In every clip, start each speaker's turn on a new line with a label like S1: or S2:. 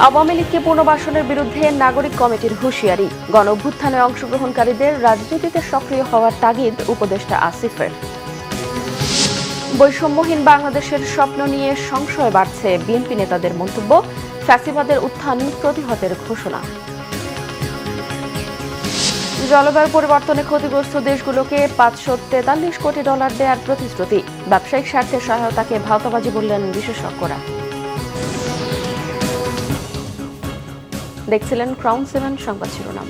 S1: আওয়ামী লীগকে পুনর্বাসনের বিরুদ্ধে নাগরিক কমিটির হুঁশিয়ারি। গণঅভ্যুত্থানে অংশগ্রহণকারীদের রাজনীতিতে সক্রিয় হওয়ার তাগিদ উপদেষ্টা আসিফের। বৈষম্যহীন বাংলাদেশের স্বপ্ন নিয়ে সংশয় বাড়ছে, বিএনপি নেতাদের মন্তব্য। ফ্যাসিবাদের উত্থান প্রতিহতের ঘোষণা। জলবায়ু পরিবর্তনে ক্ষতিগ্রস্ত দেশগুলোকে $543 কোটি দেওয়ার প্রতিশ্রুতি। ব্যবসায়িক স্বার্থে সহায়তাকে ভাওতাবাজি বললেন বিশেষজ্ঞরা। দেখছিলেন ক্রাউন 7 সংবাদ শিরোনাম।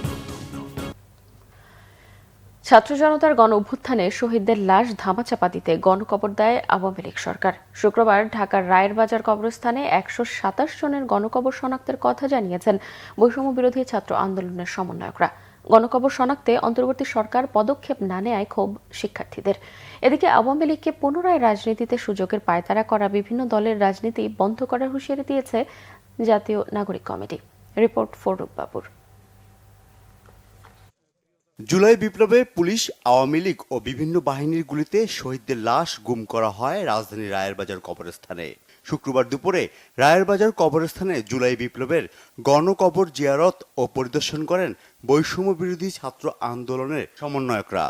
S1: ছাত্র জনতার গণ অভ্যুত্থানে শহীদদের লাশ ধামাচাপা দিতে গণকবর দেয় আওয়ামী লীগ সরকার। শুক্রবার ঢাকার রায়ের বাজার কবরস্থানে 127 জনের গণকবর শনাক্তের কথা জানিয়েছেন বৈষম্য বিরোধী ছাত্র আন্দোলনের সমন্বয়করা। গণকবর শনাক্তে অন্তর্বর্তী সরকার পদক্ষেপ না নেয় ক্ষোভ শিক্ষার্থীদের। এদিকে আওয়ামী লীগকে পুনরায় রাজনীতিতে সুযোগের পায়তারা করা বিভিন্ন দলের রাজনীতি বন্ধ করার হুঁশিয়ারি দিয়েছে জাতীয় নাগরিক কমিটি। রিপোর্ট ফরুক বাবুর।
S2: জুলাই বিপ্লবে পুলিশ, আওয়ামী লীগ ও বিভিন্ন বাহিনীর গুলিতে শহীদদের লাশ গুম করা হয় রাজধানীর রায়েরবাজার কবরস্থানে। শুক্রবার দুপুরে রায়েরবাজার কবরস্থানে জুলাই বিপ্লবের গণকবর জিয়ারত ও পরিদর্শন করেন বৈষম্য বিরোধী ছাত্র আন্দোলনের সমন্বয়করা।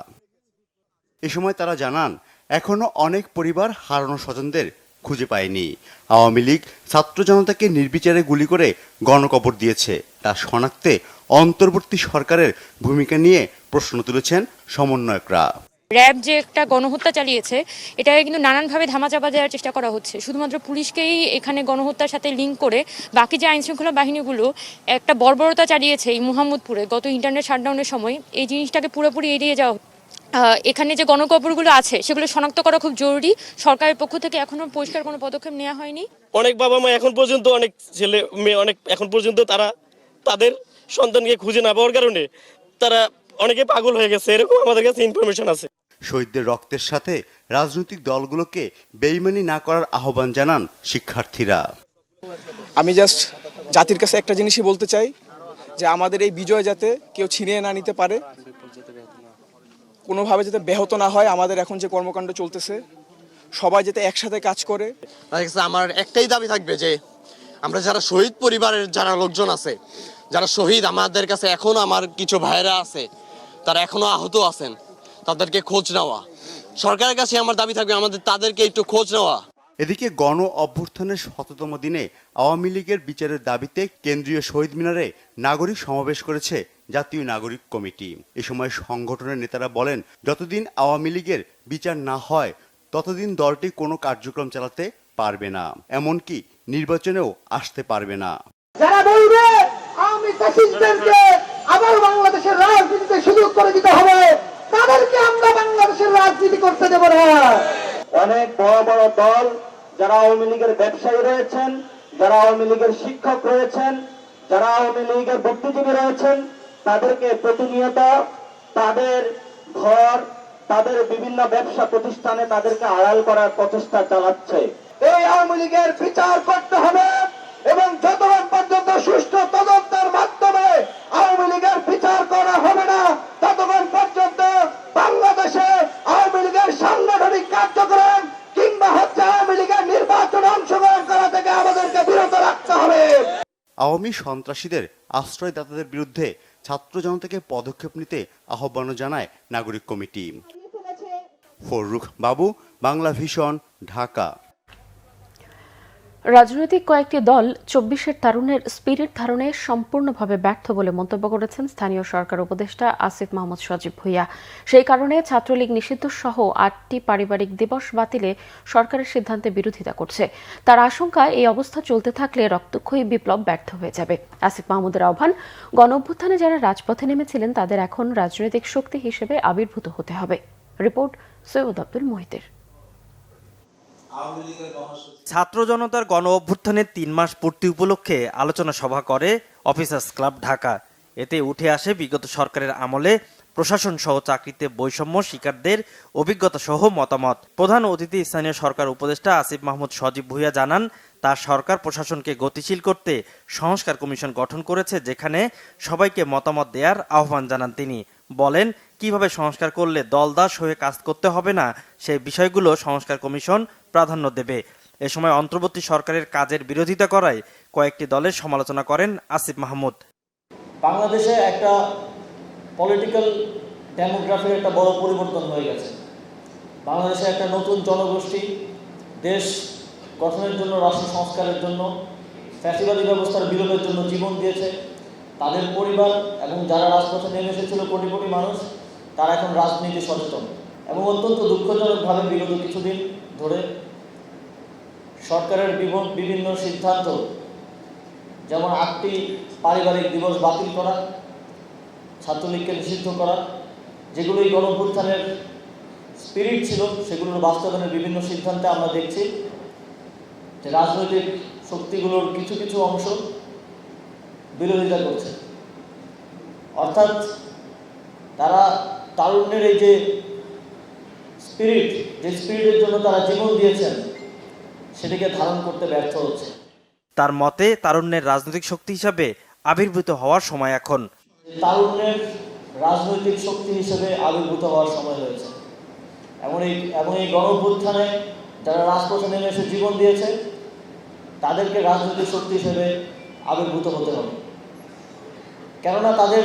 S2: এ সময় তারা জানান, এখনো অনেক পরিবার হারানো স্বজনদের খুঁজে পায়নি। আওয়ামী লীগ ছাত্র জনতাকে নির্বিচারে গুলি করে গণকবর দিয়েছে, তা শনাক্তে অন্তর্বর্তী সরকারের ভূমিকা নিয়ে প্রশ্ন তুলেছেন সমন্বয়করা।
S3: র্যাব যে একটা গণহত্যা চালিয়েছে, এটাকে কিন্তু নানানভাবে ধামাচাপা দেওয়ার চেষ্টা করা হচ্ছে। শুধুমাত্র পুলিশকেই এখানে গণহত্যার সাথে লিঙ্ক করে বাকি যে আইনশৃঙ্খলা বাহিনীগুলো একটা বর্বরতা চালিয়েছে এই মুহাম্মদপুরে গত ইন্টারনেট শাটডাউনের সময়, এই জিনিসটাকে পুরোপুরি এড়িয়ে যাওয়া। এখানে যে গণকবরগুলো আছে সেগুলো শনাক্ত করা খুব জরুরি। সরকারের পক্ষ থেকে এখনো পরিষ্কার কোনো পদক্ষেপ নেওয়া হয়নি।
S4: অনেক বাবা মা এখন পর্যন্ত, অনেক ছেলে মেয়ে এখন পর্যন্ত তারা তাদের সন্তানকে খুঁজে না পাওয়ার কারণে তারা অনেকে পাগল হয়ে গেছে, এরকম আমাদের কাছে ইনফরমেশন আছে।
S2: শহীদদের রক্তের সাথে রাজনৈতিক দলগুলোকে বেইমানি না করার আহ্বান জানান শিক্ষার্থীরা।
S5: আমি জাস্ট জাতির কাছে একটা জিনিসই বলতে চাই, যে আমাদের এই বিজয় যাতে কেউ ছিনিয়ে না নিতে পারে, কোনোভাবে যাতে ব্যাহত না হয়। আমাদের এখন যে কর্মকাণ্ড চলতেছে, সবাই যাতে একসাথে কাজ করে।
S6: আমার একটাই দাবি থাকবে যে আমরা যারা শহীদ পরিবারের যারা লোকজন আছে, যারা শহীদ, আমাদের কাছে এখনো আমার কিছু ভাইরা আছে, তারা এখনো আহত আছেন, তাদেরকে খোঁজ নেওয়া। সরকারের কাছে আমার দাবি থাকবে আমাদের তাদেরকে একটু খোঁজ নেওয়া।
S2: এদিকে গণ অভ্যুত্থানের ১৭তম দিনে আওয়ামী লীগের বিচারের দাবিতে কেন্দ্রীয় শহীদ মিনারে নাগরিক সমাবেশ করেছে জাতীয় নাগরিক কমিটি। এ সময় সংগঠনের নেতারা বলেন, যতদিন আওয়ামী লীগের বিচার না হয় ততদিন দলটি কোনো কার্যক্রম চালাতে পারবে না, এমনকি নির্বাচনেও আসতে পারবে না।
S7: যারা বলবে আওয়ামী ফ্যাসিস্টদেরকে আবার বাংলাদেশের রাজনীতিতে সুযোগ করে দিতে হবে, তাদেরকে আমরা বাংলাদেশের রাজনীতি করতে দেব না। অনেক বড় বড় দল, যারা আওয়ামী লীগের ব্যবসায়ী রয়েছেন, যারা আওয়ামী লীগের শিক্ষক রয়েছেন, যারা আওয়ামী লীগের বুদ্ধিজীবী রয়েছেন, তাদেরকে প্রতিনিয়ত তাদের ঘর, তাদের বিভিন্ন ব্যবসা প্রতিষ্ঠানে তাদেরকে আড়াল করার প্রচেষ্টা চালাচ্ছে। এই আওয়ামী লীগের বিচার করতে হবে এবং যতক্ষণ পর্যন্ত সুষ্ঠু তদন্তের মাধ্যমে আওয়ামী লীগের বিচার করা হবে না, ততক্ষণ পর্যন্ত বাংলাদেশে আওয়ামী লীগের সাংগঠনিক কার্যক্রম কিংবা আওয়ামী লীগের নির্বাচনে অংশগ্রহণ করা থেকে আমাদেরকে বিরত রাখতে হবে।
S2: আওয়ামী সন্ত্রাসীদের আশ্রয়দাতাদের বিরুদ্ধে ছাত্র জনতাকে পদক্ষেপ নিতে আহ্বান জানায় নাগরিক কমিটি। ফরুক বাবু, বাংলা ভিশন, ঢাকা।
S1: রাজনৈতিক কয়েকটি দল 24-এর তারুণের স্পিরিট ধারণে সম্পূর্ণভাবে ব্যর্থ বলে মন্তব্য করেছেন স্থানীয় সরকার উপদেষ্টা আসিফ মাহমুদ সজীব ভুঁইয়া। সেই কারণে ছাত্রলীগ নিষিদ্ধ সহ 8টি পারিবারিক দিবস বাতিলে সরকারের সিদ্ধান্তে বিরোধিতা করছে। তার আশঙ্কা, এই অবস্থা চলতে থাকলে রক্তক্ষয়ী বিপ্লব ব্যর্থ হয়ে যাবে। আসিফ মাহমুদের আহ্বান, গণ অভ্যুত্থানে যারা রাজপথে নেমেছিলেন তাদের এখন রাজনৈতিক শক্তি হিসেবে আবির্ভূত হতে হবে। রিপোর্ট সৈয়দ আব্দুল মোহিতের।
S8: ছাত্র জনতার গণ অভ্যুত্থানের 3 মাস পূর্তি উপলক্ষে আলোচনা সভা করে অফিসার্স ক্লাব ঢাকা। এতে উঠে আসে বিগত সরকারের আমলে প্রশাসন সহ চাকরিতে বৈষম্য শিকারদের অভিজ্ঞতা সহ মতামত। প্রধান অতিথি স্থানীয় সরকার উপদেষ্টা আসিফ মাহমুদ সজীব ভুঁইয়া জানান, তার সরকার প্রশাসনকে গতিশীল করতে সংস্কার কমিশন গঠন করেছে, যেখানে সবাইকে মতামত দেওয়ার আহ্বান জানান তিনি। বলেন, কিভাবে সংস্কার করলে দলদাস হয়ে কাজ করতে হবে না সেই বিষয়গুলো সংস্কার কমিশন প্রাধান্য দেবে। এ সময় অন্তর্বর্তী সরকারের কাজের বিরোধিতা করায় কয়েকটি দলের সমালোচনা করেন আসিফ মাহমুদ।
S9: বাংলাদেশে একটা পলিটিক্যাল ডেমোগ্রাফির একটা বড় পরিবর্তন হয়ে গেছে। বাংলাদেশে একটা নতুন জনগোষ্ঠী দেশ গঠনের জন্য, রাষ্ট্র সংস্কারের জন্য, ফ্যাসিবাদী ব্যবস্থার বিলোপের জন্য জীবন দিয়েছে। তাদের পরিবার এবং যারা রাজপথে নেমে এসেছিল কোটি কোটি মানুষ, তারা এখন রাজনীতি সচেতন। এবং অত্যন্ত দুঃখজনকভাবে বিগত কিছুদিন ধরে সরকারের বিভিন্ন সিদ্ধান্ত, যেমন 8টি পারিবারিক দিবস বাতিল করা, ছাত্রলীগকে নিষিদ্ধ করা, যেগুলো এই গণঅভ্যুত্থানের স্পিরিট ছিল, সেগুলোর বাস্তবায়নের বিভিন্ন সিদ্ধান্তে আমরা দেখছি যে রাজনৈতিক শক্তিগুলোর কিছু কিছু অংশ বিরোধিতা করছে। অর্থাৎ তারা তারুণ্যের এই যে স্পিরিট, যে স্পিরিটের জন্য তারা জীবন দিয়েছেন, সেটিকে ধারণ করতে ব্যর্থ হচ্ছে।
S8: তার মতে তারুণ্যের রাজনৈতিক শক্তি হিসাবে আবির্ভূত হওয়ার সময় এখন।
S9: তারুণ্যের রাজনৈতিক শক্তি হিসেবে আবির্ভূত হওয়ার সময় হয়েছে। এবং এই গণঅভ্যুত্থানে যারা রাজপথে নেমে এসে জীবন দিয়েছে, তাদেরকে রাজনৈতিক শক্তি হিসেবে আবির্ভূত হতে হবে। কেননা তাদের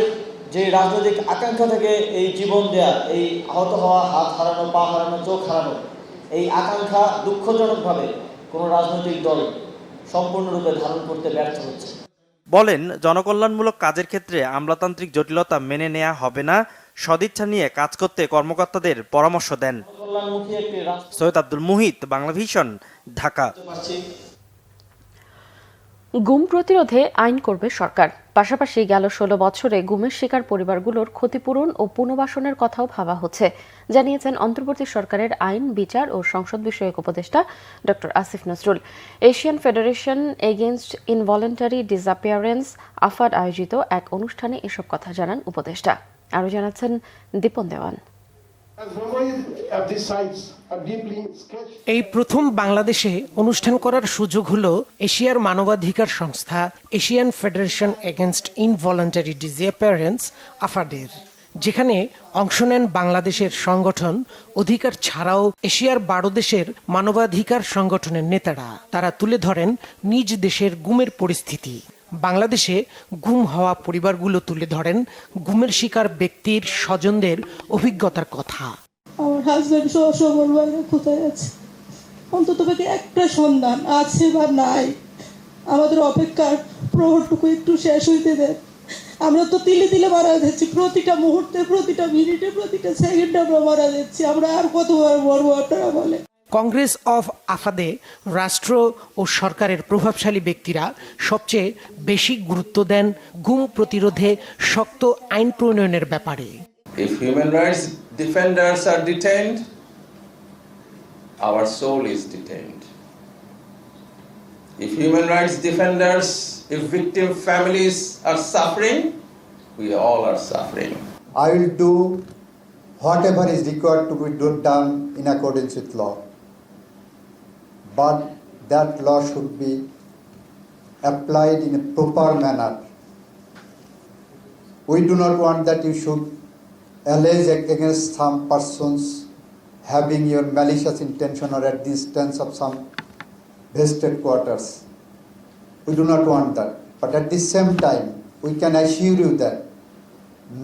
S9: যে রাজনৈতিক আকাঙ্ক্ষা থেকে এই জীবন দেয়া, এই আহত হওয়া, হাত হারানো, পা হারানো, চোখ হারানো, এই আকাঙ্ক্ষা দুঃখজনকভাবে কোনো রাজনৈতিক দল সম্পূর্ণরূপে ধারণ করতে ব্যর্থ হচ্ছে।
S8: বলেন, জনকল্যাণমূলক কাজের ক্ষেত্রে আমলাতান্ত্রিক জটিলতা মেনে নেওয়া হবে না, সদিচ্ছা নিয়ে কাজ করতে কর্মকর্তাদের পরামর্শ দেন। সৈয়দ আব্দুল মুহিত, বাংলাভিশন, ঢাকা।
S1: গুম প্রতিরোধে আইন করবে সরকার। পাশাপাশি গেল 16 বছরে গুমের শিকার পরিবারগুলোর ক্ষতিপূরণ ও পুনর্বাসনের কথাও ভাবা হচ্ছে, জানিয়েছেন অন্তর্বর্তী সরকারের আইন, বিচার ও সংসদ বিষয়ক উপদেষ্টা doctor Asif Nazrul. Asian Federation Against Involuntary Disappearance AFAD আয়োজিত এক অনুষ্ঠানে এসব কথা জানান উপদেষ্টা। আরও জানাচ্ছেন দীপন দেওয়ান।
S10: এই প্রথম বাংলাদেশে অনুষ্ঠান করার সুযোগ হলো এশিয়ার মানবাধিকার সংস্থা Asian Federation Against Involuntary Disappearance আফাডের, যেখানে অংশ নেন বাংলাদেশের সংগঠন অধিকার ছাড়াও এশিয়ার 12 দেশের মানবাধিকার সংগঠনের নেতারা। তারা তুলে ধরেন নিজ দেশের গুমের পরিস্থিতি। বাংলাদেশে গুম হওয়া পরিবারগুলো তুলে ধরেন গুমের শিকার ব্যক্তির স্বজনদের অভিজ্ঞতার কথা।
S11: আমার হাজবেন্ড সহ সবার বাইরে কোথায় আছে, অন্তত একটা সন্ধান আছে বা নাই, আমাদের অপেক্ষার প্রহরটুকু একটু শেষ হইতে দেন। আমরা তো তিলে তিলে মারা যাচ্ছি, প্রতিটা মুহূর্তে, প্রতিটা মিনিটে, প্রতিটা সেকেন্ডে আমরা মারা যাচ্ছি। আমরা আর কতবার মরবো আপনারা বলে।
S10: কংগ্রেস অফ আফাদে রাষ্ট্র ও সরকারের প্রভাবশালী ব্যক্তিরা সবচেয়ে বেশি গুরুত্ব দেন গুম প্রতিরোধে শক্ত আইন প্রণয়নের ব্যাপারে।
S12: If human rights defenders are detained, our soul is detained. If human rights defenders, if victim families are suffering, we all are suffering.
S13: I will do whatever is required to be done in accordance with law. But that law should be applied in a proper manner. We do not want that you should allege against some persons having your malicious intention or at the instance of some vested quarters. We do not want that. But at the same time, we can assure you that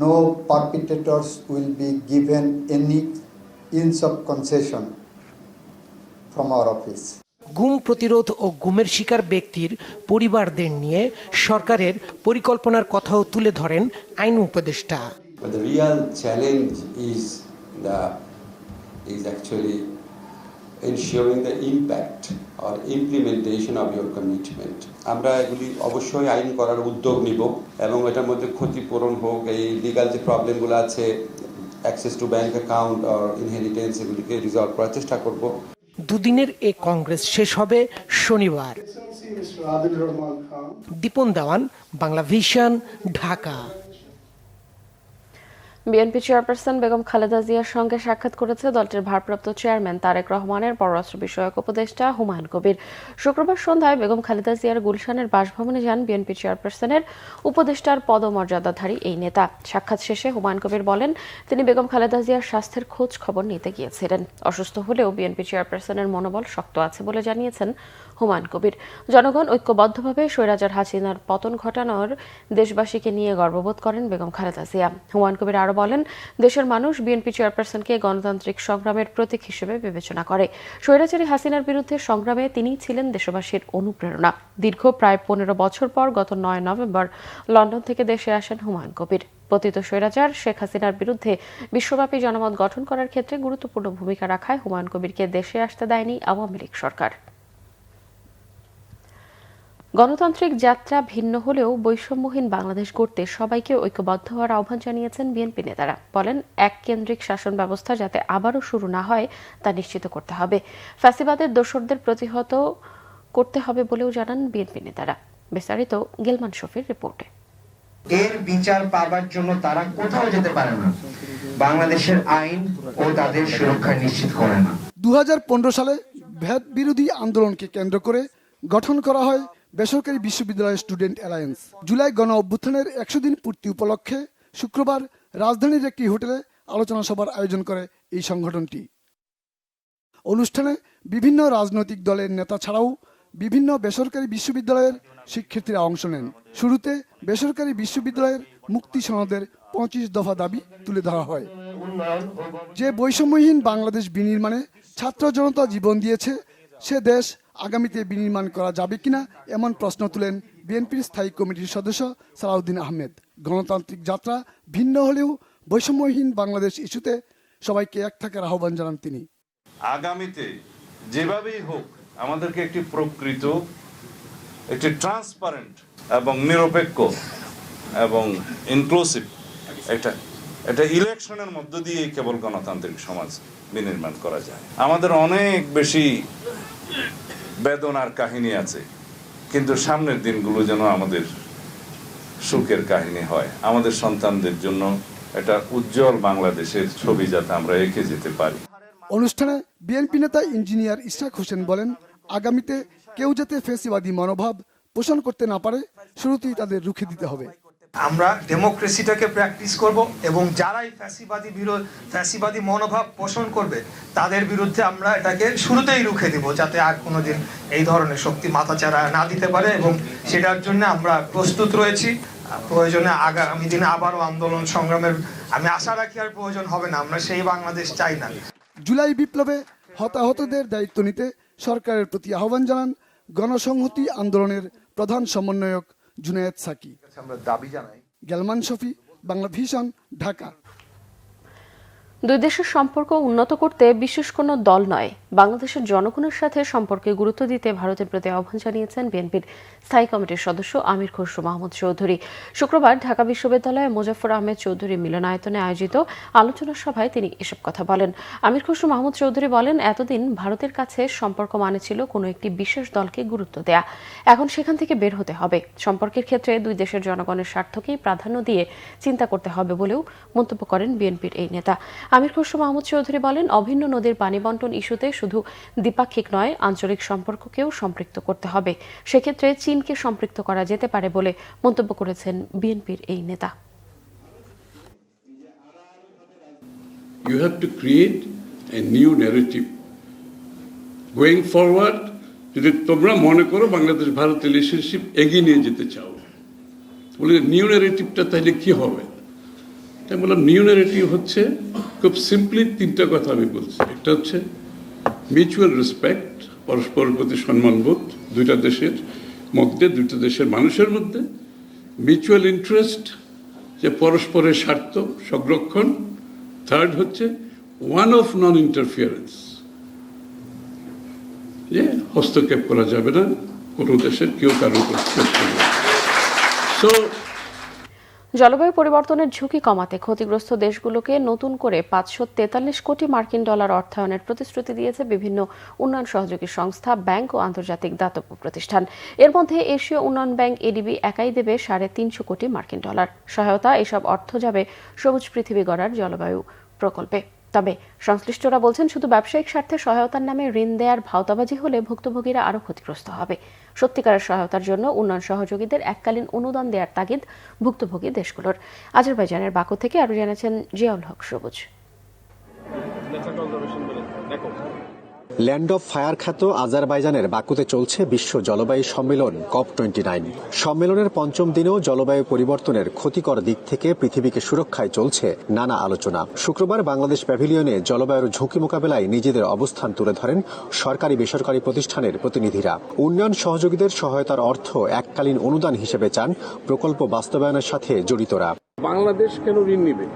S13: no perpetrators will be given any inch of concession from our office.
S10: গুম প্রতিরোধ ও গুমের শিকার ব্যক্তির পরিবারদের নিয়ে সরকারের পরিকল্পনার কথাও তুলে ধরেন আইন উপদেষ্টা।
S14: But the real challenge is actually ensuring the impact or implementation of your commitment. আমরা এগুলি অবশ্যই আইন করার উদ্যোগ নিব এবং এটার মধ্যে ক্ষতিপূরণ হোক, এই লিগাল যে প্রবলেমগুলো আছে, অ্যাক্সেস টু ব্যাংক অ্যাকাউন্ট আর ইনহেরিটেন্স, এগুলিকে রিজলভ করার চেষ্টা করব।
S10: দুদিনের এই কংগ্রেস শেষ হবে শনিবার। দীপন দেওয়ান, বাংলাভিশন, ঢাকা।
S1: বিএনপি চেয়ারপারসন বেগম খালেদা জিয়ার সঙ্গে সাক্ষাৎ করেছে দলটির ভারপ্রাপ্ত চেয়ারম্যান তারেক রহমানের পররাষ্ট্র বিষয়ক উপদেষ্টা হুমায়ুন কবির। শুক্রবার সন্ধ্যায় বেগম খালেদা জিয়ার গুলশানের বাসভবনে যান বিএনপি চেয়ারপারসনের উপদেষ্টার পদমর্যাদাধারী এই নেতা। সাক্ষাৎ শেষে হুমায়ুন কবির বলেন, তিনি বেগম খালেদা জিয়ার স্বাস্থ্যের খোঁজ খবর নিতে গিয়েছিলেন। অসুস্থ হলেও বিএনপি চেয়ারপারসনের মনোবল শক্ত আছে বলে জানিয়েছেন হুমায়ুন কবির। জনগণ ঐক্যবদ্ধভাবে স্বৈরাচার হাসিনার পতন ঘটানোর দেশবাসীকে নিয়ে গর্ববোধ করেন বেগম খালেদা জিয়া। হুমায়ুন কবির আরো বলেন, দেশের মানুষ বিএনপি চেয়ারপারসনকে গণতান্ত্রিক সংগ্রামের প্রতীক হিসেবে বিবেচনা করে। স্বৈরাচারী হাসিনার বিরুদ্ধে সংগ্রামে তিনিই ছিলেন দেশবাসীর অনুপ্রেরণা। দীর্ঘ প্রায় 15 বছর পর গত 9 নভেম্বর লন্ডন থেকে দেশে আসেন হুমায়ুন কবির। পতিত স্বৈরাচার শেখ হাসিনার বিরুদ্ধে বিশ্বব্যাপী জনমত গঠন করার ক্ষেত্রে গুরুত্বপূর্ণ ভূমিকা রাখায় হুমায়ুন কবিরকে দেশে আসতে দেয়নি আওয়ামী লীগ সরকার। গণতান্ত্রিক যাত্রা ভিন্ন হলেও বৈষম্যহীন বাংলাদেশ গড়তে সবাইকে ঐক্যবদ্ধ হওয়ার আহ্বান জানিয়েছেন বিএনপি নেতারা। বলেন, এককেন্দ্রিক শাসন ব্যবস্থা যাতে আবারও শুরু না হয় তা নিশ্চিত করতে হবে। ফ্যাসিবাদের দোসরদের প্রতিহত করতে হবে বলেও জানান বিএনপি নেতারা। বিস্তারিত গেলমান শফির রিপোর্টে।
S15: এর বিচার পাবার জন্য তারা কোথাও যেতে পারে না। বাংলাদেশের আইন ও তাদের সুরক্ষা নিশ্চিত করে না।
S16: 2015 সালে ভ্যাট বিরোধী আন্দোলনকে কেন্দ্র করে গঠন করা হয় বেসরকারি বিশ্ববিদ্যালয় স্টুডেন্ট অ্যালায়েন্স। জুলাই গণ অভ্যুত্থানের 100 দিন পূর্তি উপলক্ষে শুক্রবার রাজধানীর একটি হোটেলে আলোচনা সভার আয়োজন করে এই সংগঠনটি। অনুষ্ঠানে বিভিন্ন রাজনৈতিক দলের নেতা ছাড়াও বিভিন্ন বেসরকারি বিশ্ববিদ্যালয়ের শিক্ষার্থীরা অংশ নেন। শুরুতে বেসরকারি বিশ্ববিদ্যালয়ের মুক্তি সনদের 25 দফা দাবি তুলে ধরা হয়। যে বৈষম্যহীন বাংলাদেশ বিনির্মাণে ছাত্র জনতা জীবন দিয়েছে, সে দেশ আগামীতে বিনির্মাণ করা যাবে কিনা এমন প্রশ্ন তুলেন বিএনপির স্থায়ী কমিটির সদস্য সালাউদ্দিন আহমেদ। গণতান্ত্রিক যাত্রা ভিন্ন হলেও বৈষম্যহীন বাংলাদেশ ইস্যুতে সবাইকে এক থাকার আহ্বান জানান তিনি।
S17: আগামীতে যেভাবেই হোক আমাদেরকে একটি প্রকৃত, একটি ট্রান্সপারেন্ট এবং নিরপেক্ষ এবং ইনক্লুসিভ একটা ইলেকশনের মধ্য দিয়ে কেবল গণতান্ত্রিক সমাজ বিনির্মাণ করা যায়। আমাদের অনেক বেশি বেদনার কাহিনী আছে, কিন্তু সামনের দিনগুলো যেন আমাদের সুখের কাহিনী হয়। আমাদের সন্তানদের জন্য এটা উজ্জ্বল বাংলাদেশের ছবি যাতে আমরা এঁকে যেতে পারি।
S16: অনুষ্ঠানে বিএনপি নেতা ইঞ্জিনিয়ার ইশরাক হোসেন বলেন, আগামীতে কেউ যাতে ফ্যাসিবাদী মনোভাব পোষণ করতে না পারে, শুরুতেই তাদের রুখে দিতে হবে।
S15: আমরা ডেমোক্রেসিটাকে প্র্যাকটিস করব এবং যারাই ফ্যাসিবাদী মনোভাব পোষণ করবে তাদের বিরুদ্ধে আমরা এটাকে শুরুতেই রুখে দিব, যাতে আর কোনোদিন এই ধরনের শক্তি মাথাচাড়া না দিতে পারে। এবং সেটার জন্য আমরা প্রস্তুত রয়েছি। প্রয়োজনে আগামী দিনে আবারও আন্দোলন সংগ্রামের আমি আশা রাখি আর প্রয়োজন হবে না। আমরা সেই বাংলাদেশ চাই না।
S16: জুলাই বিপ্লবে হতাহতদের দায়িত্ব নিতে সরকারের প্রতি আহ্বান জানান গণসংহতি আন্দোলনের প্রধান সমন্বয়ক জুনায়েদ সাকি।
S15: আমরা দাবি জানাই।
S16: গেলমান শফি, বাংলা ভিশন, ঢাকা।
S1: দুই দেশের সম্পর্ক উন্নত করতে বিশেষ কোনো দল নয়, বাংলাদেশের জনগণের সাথে সম্পর্কে গুরুত্ব দিতে ভারতের প্রতি আহ্বান জানিয়েছেন বিএনপির স্থায়ী কমিটির সদস্য আমির খসরু মাহমুদ চৌধুরী। শুক্রবার ঢাকা বিশ্ববিদ্যালয়ে মোজাফফর আহমেদ চৌধুরী মিলনায়তনে আয়োজিত আলোচনা সভায় তিনি এসব কথা বলেন। আমির খসরু মাহমুদ চৌধুরী বলেন, এতদিন ভারতের কাছে সম্পর্ক মানে ছিল কোনো একটি বিশেষ দলকে গুরুত্ব দেয়া। এখন সেখান থেকে বের হতে হবে। সম্পর্কের ক্ষেত্রে দুই দেশের জনগণের স্বার্থকেই প্রাধান্য দিয়ে চিন্তা করতে হবে বলেও মন্তব্য করেন বিএনপির এই নেতা। আমির খসরু মাহমুদ চৌধুরী বলেন, অভিন্ন নদীর পানি বন্টন ইস্যুতে শুধু দ্বিপাক্ষিক নয়, আঞ্চলিক সম্পর্ককেও সম্পৃক্ত করতে হবে। সেক্ষেত্রে চীনকে সম্পৃক্ত করা যেতে পারে বলে মন্তব্য করেছেন বিএনপির এই নেতা।
S18: You have to create a new narrative going forward. যদি তোমরা মনে করো বাংলাদেশ ভারত রিলেশনশিপ এগিয়ে নিয়ে যেতে চাও, বলে নিউ ন্যারেটিভটা তাহলে কি হবে? তাই বললাম নিউ ন্যারেটিভ হচ্ছে খুব সিম্পলি 3টা কথা আমি বলছি। একটা হচ্ছে মিউচুয়াল রেসপেক্ট, পরস্পরের প্রতি সম্মানবোধ দুইটা দেশের মধ্যে, দুইটা দেশের মানুষের মধ্যে। মিউচুয়াল ইন্টারেস্ট, যে পরস্পরের স্বার্থ সংরক্ষণ। থার্ড হচ্ছে ওয়ান অফ নন ইন্টারফিয়ারেন্স, যে হস্তক্ষেপ করা যাবে না কোনো দেশের, কেউ কারোর হস্তক্ষেপ করবে। সো
S1: জলবায়ু পরিবর্তনের ঝুঁকি কমাতে ক্ষতিগ্রস্ত দেশগুলোকে নতুন করে 543 কোটি মার্কিন ডলার অর্থায়নের প্রতিশ্রুতি দিয়েছে বিভিন্ন উন্নয়ন সহযোগী সংস্থা, ব্যাংক ও আন্তর্জাতিক দাতব্য প্রতিষ্ঠান। এর মধ্যে এশীয় উন্নয়ন ব্যাংক এডিবি একাই দেবে 350 কোটি মার্কিন ডলার সহায়তা। এসব অর্থ যাবে সবুজ পৃথিবী গড়ার জলবায়ু প্রকল্পে। তবে সংশ্লিষ্টরা বলছেন, শুধু ব্যবসায়িক স্বার্থে সহায়তার নামে ঋণ দেওয়ার ভাওতাবাজি হলে ভুক্তভোগীরা আরও ক্ষতিগ্রস্ত হবে। সত্যিকারের সহায়তার জন্য উন্নয়ন সহযোগীদের এককালীন অনুদান দেওয়ার তাগিদ ভুক্তভোগী দেশগুলোর। আজারবাইজানের বাকু থেকে আরও জানাচ্ছেন জিয়াউল হক সবুজ।
S19: ল্যান্ড অফ ফায়ার খ্যাত আজারবাইজানের বাকুতে চলছে বিশ্ব জলবায়ু সম্মেলন COP29। সম্মেলনের পঞ্চম দিনেও জলবায়ু পরিবর্তনের ক্ষতিকর দিক থেকে পৃথিবীকে সুরক্ষায় চলছে নানা আলোচনা। শুক্রবার বাংলাদেশ প্যাভিলিয়নে জলবায়ুর ঝুঁকি মোকাবেলায় নিজেদের অবস্থান তুলে ধরেন সরকারি বেসরকারি প্রতিষ্ঠানের প্রতিনিধিরা। উন্নয়ন সহযোগীদের সহায়তার অর্থ এককালীন অনুদান হিসেবে চান প্রকল্প বাস্তবায়নের সাথে জড়িতরা।
S18: বাংলাদেশ কেন ঋণ নিবে?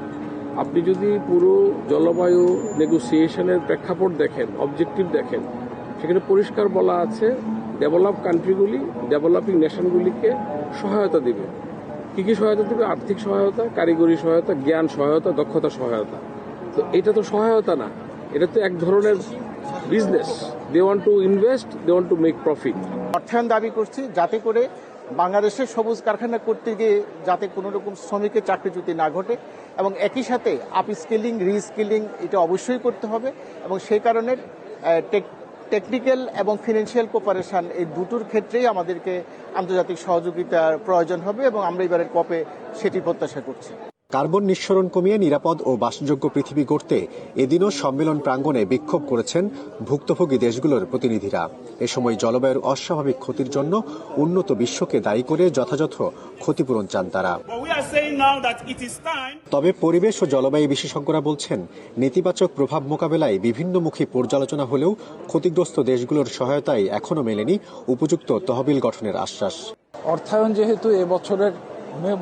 S18: আপনি যদি পুরো জলবায়ু নেগোসিয়েশনের প্রেক্ষাপট দেখেন, অবজেক্টিভ দেখেন, সেখানে পরিষ্কার বলা আছে ডেভেলপ কান্ট্রিগুলি ডেভেলপিং নেশনগুলিকে সহায়তা দিবে। কি কি সহায়তা দিবে? আর্থিক সহায়তা, কারিগরি সহায়তা, জ্ঞান সহায়তা, দক্ষতা সহায়তা। তো এটা তো সহায়তা না, এটা তো এক ধরনের business. They want to invest, they want to make profit.
S20: অর্থায়ন দাবি করছি যাতে করে বাংলাদেশের সবুজ কারখানা করতে গিয়ে যাতে কোনো রকম শ্রমিকের চাকরিচ্যুতি না ঘটে, এবং একই সাথে আপস্কিলিং, রিস্কিলিং এটা অবশ্যই করতে হবে। এবং সেই কারণে টেকনিক্যাল এবং ফিনান্সিয়াল কোঅপারেশন এই দুটোর ক্ষেত্রেই আমাদেরকে আন্তর্জাতিক সহযোগিতার প্রয়োজন হবে, এবং আমরা এবারের কপে সেটি প্রত্যাশা করছি।
S19: কার্বন নিঃসরণ কমিয়ে নিরাপদ ও বাসযোগ্য পৃথিবী গড়তে এদিনও সম্মেলন প্রাঙ্গণে বিক্ষোভ করেছেন ভুক্তভোগী দেশগুলোর প্রতিনিধিরা। এ সময় জলবায়ুর অস্বাভাবিক ক্ষতির জন্য উন্নত বিশ্বকে দায়ী করে যথাযথ ক্ষতিপূরণ চান তারা। তবে পরিবেশ ও জলবায়ু বিশেষজ্ঞরা বলছেন, নেতিবাচক প্রভাব মোকাবেলায় বিভিন্নমুখী পর্যালোচনা হলেও ক্ষতিগ্রস্ত দেশগুলোর সহায়তায় এখনো মেলেনি উপযুক্ত তহবিল গঠনের আশ্বাস।
S21: অর্থায়ন যেহেতু এবছরের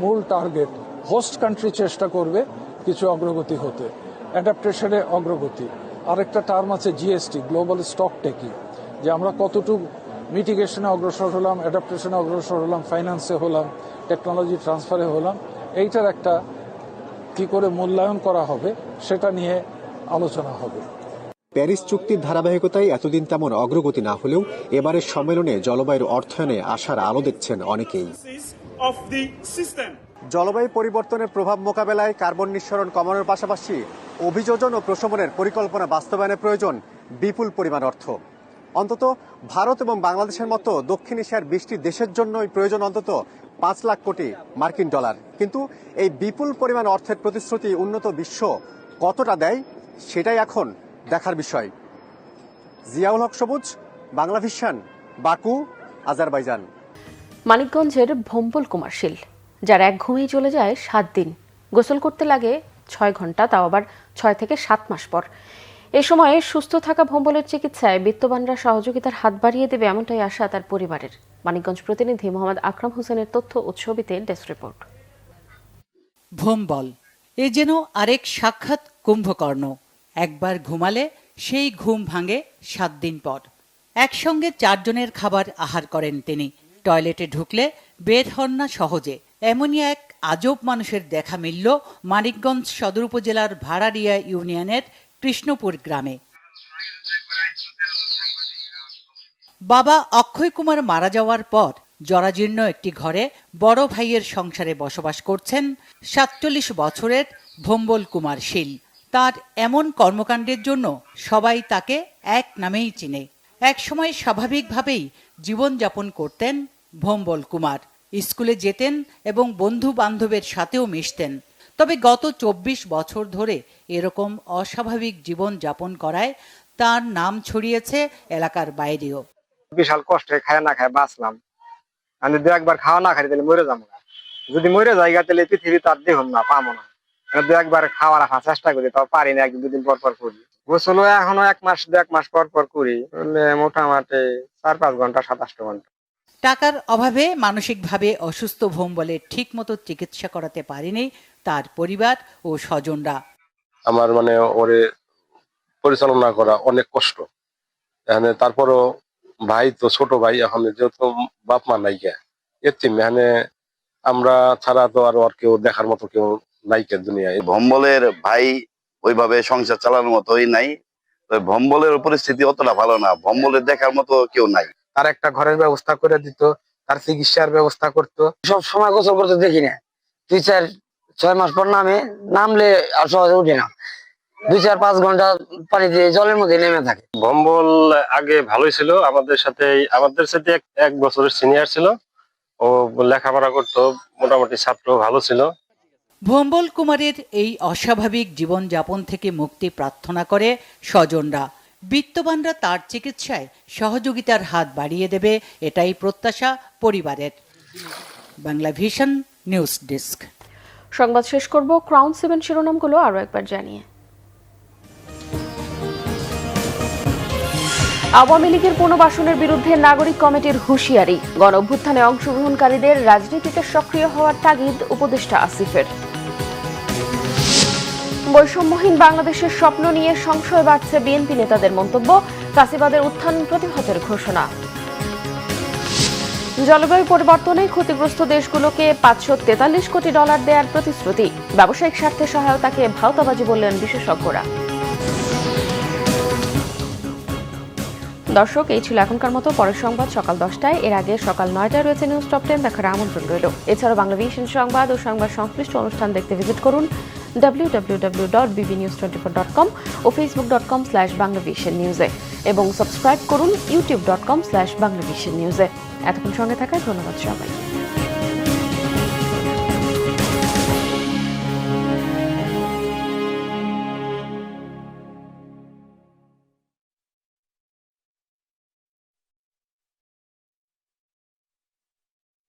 S21: মূল টার্গেট, হোস্ট কান্ট্রি চেষ্টা করবে কিছু অগ্রগতি হতে, অ্যাডাপ্টেশনে অগ্রগতি। আরেকটা টার্ম আছে জিএসটি, গ্লোবাল স্টক টেকিং, যে আমরা কতটুকু মিটিগেশনে অগ্রসর হলাম, অ্যাডাপ্টেশনে অগ্রসর হলাম, ফাইন্যান্সে হলাম, টেকনোলজি ট্রান্সফারে হলাম। এইটার একটা কি করে মূল্যায়ন করা হবে সেটা নিয়ে আলোচনা হবে।
S19: প্যারিস চুক্তির ধারাবাহিকতায় এতদিন তেমন অগ্রগতি না হলেও এবারের সম্মেলনে জলবায়ুর অর্থায়নে আশার আলো দেখছেন অনেকেই। জলবায়ু পরিবর্তনের প্রভাব মোকাবেলায় কার্বন নিঃসরণ কমানোর পাশাপাশি অভিযোজন ও প্রশমনের পরিকল্পনা বাস্তবায়নের প্রয়োজন বিপুল পরিমাণ অর্থ। অন্তত ভারত এবং বাংলাদেশের মতো দক্ষিণ এশিয়ার 20টি দেশের জন্যই প্রয়োজন অন্তত 5 লাখ কোটি মার্কিন ডলার। কিন্তু এই বিপুল পরিমাণ অর্থের প্রতিশ্রুতি উন্নত বিশ্ব কতটা দেয় সেটাই এখন দেখার বিষয়। জিয়াউল হক সবুজ, বাংলা ভিশন, বাকু, আজারবাইজান।
S1: মানিকগঞ্জের ভম্বল কুমার শীল, যার এক ঘুমেই চলে যায় 7 দিন, গোসল করতে লাগে 6 ঘন্টা, তাও আবার 6 থেকে 7 মাস পর। এ সময়ে সুস্থ থাকা ভম্বলের চিকিৎসায় বিত্তবানরা সহযোগিতার হাত বাড়িয়ে দেবে, এমনটাই আশা তার পরিবারের। মানিকগঞ্জ প্রতিনিধি মোহাম্মদ আকরাম হোসেনের তথ্য ও ছবিতে ডেস্ক রিপোর্ট।
S22: ভম্বল এ যেন আরেক সাক্ষাৎ কুম্ভকর্ণ। একবার ঘুমালে সেই ঘুম ভাঙে 7 দিন পর। একসঙ্গে 4 জনের খাবার আহার করেন তিনি। টয়লেটে ঢুকলে বের হন না সহজে। এমনই এক আজব মানুষের দেখা মিলল মানিকগঞ্জ সদর উপজেলার ভাড়ারিয়া ইউনিয়নের কৃষ্ণপুর গ্রামে। বাবা অক্ষয় কুমার মারা যাওয়ার পর জরাজীর্ণ একটি ঘরে বড় ভাইয়ের সংসারে বসবাস করছেন 47 বছরের ভম্বল কুমার শীল। তার এমন কর্মকাণ্ডের জন্য সবাই তাকে এক নামেই চিনে। একসময় স্বাভাবিকভাবেই জীবনযাপন করতেন ভম্বল কুমার। স্কুলে যেতেন এবং বন্ধু বান্ধবের সাথেও মিশতেন। তবে গত 24 বছর ধরে এরকম অস্বাভাবিক জীবন যাপন করায় তার নাম ছড়িয়েছে এলাকার বাইরেও।
S23: বিশাল কষ্টে খায় না খায় বাঁচলাম, আমি দু একবার খাওয়া না খাই তাহলে মরে যাবো না। যদি মরে যাই তাহলে পৃথিবী তার দেহ না পাবো না। দু একবার খাওয়া রাখার চেষ্টা করি, তাও পারি না, 1-2 দিন পর পর করি। গোসল এখনো 1 মাস 2 মাস পর পর করি, মোটামুটি 4-5 ঘন্টা 27 ঘন্টা।
S22: টাকার অভাবে মানসিকভাবে অসুস্থ ভম্বলের ঠিক মতো চিকিৎসা করাতে পারেনি তার পরিবার ও স্বজনরা।
S24: আমার ওরে পরিচালনা করা অনেক কষ্ট। এখানে তারপরও ভাই তো ছোট ভাই, এখন যেহেতু বাপ মা নাই, এতিম, এখানে আমরা ছাড়া তো আর কেউ দেখার মতো কেউ নাই কে দুনিয়ায়।
S3: ভম্বলের ভাই ওইভাবে সংসার চালানোর মতোই নাই, ভম্বলের পরিস্থিতি অতটা ভালো না, ভম্বলের দেখার মতো কেউ নাই।
S23: তার একটা ঘরের ব্যবস্থা করে দিত, তার চিকিৎসার ব্যবস্থা করতো। সব সময় গোসল করতে দেখি না, 2-4-6 মাস পর নামলে আর সহজে উঠে না, 2-4-5 ঘন্টা পানিতে জলের মধ্যে নেমে থাকে।
S24: ভম্বল আগে ভালোই ছিল, আমাদের সাথে 1 বছরের সিনিয়র ছিল, ও লেখাপড়া করতো, মোটামুটি ছাত্র ভালো ছিল।
S22: ভম্বল কুমারের এই অস্বাভাবিক জীবনযাপন থেকে মুক্তি প্রার্থনা করে স্বজনরা। বিত্তবানরা তার চিকিৎসায় সহযোগিতার হাত বাড়িয়ে দেবে, এটাই প্রত্যাশা পরিবারের। Bangla vision news desk.
S1: সংবাদ শেষ করব ক্রাউন 7 শিরোনামগুলো আরও একবার জানিয়ে। আওয়ামী লীগের পুনর্বাসনের বিরুদ্ধে নাগরিক কমিটির হুঁশিয়ারি, গণ অভ্যুত্থানে অংশগ্রহণকারীদের রাজনীতিতে সক্রিয় হওয়ার তাগিদ উপদেষ্টা আসিফের। বৈষম্যহীন বাংলাদেশের স্বপ্ন নিয়ে সংশয় বাড়ছে বিএনপি নেতাদের মন্তব্য, ফ্যাসিবাদের উত্থান প্রতিহতের ঘোষণা। জলবায়ু পরিবর্তনে ক্ষতিগ্রস্ত দেশগুলোকে $543 কোটি দেওয়ার প্রতিশ্রুতি, ব্যবসায়িক স্বার্থে সহায়তাকে ভাওতাবাজি বললেন বিশেষজ্ঞরা। দর্শক, এই ছিল এখনকার মতো। পরের সংবাদ সকাল 10টায়, এর আগে সকাল 9টায় রয়েছে নিউজ টপ 10 দেখার আমন্ত্রণ রইল। এছাড়াও বাংলা ভিশন সংবাদ ও সংবাদ সংশ্লিষ্ট অনুষ্ঠান দেখতে ভিজিট করুন www.bbnews24.com ও facebook.com/banglavishnewse এবং সাবস্ক্রাইব করুন youtube.com/banglavishnewse। এতক্ষণ সঙ্গে থাকায় ধন্যবাদ সবাই।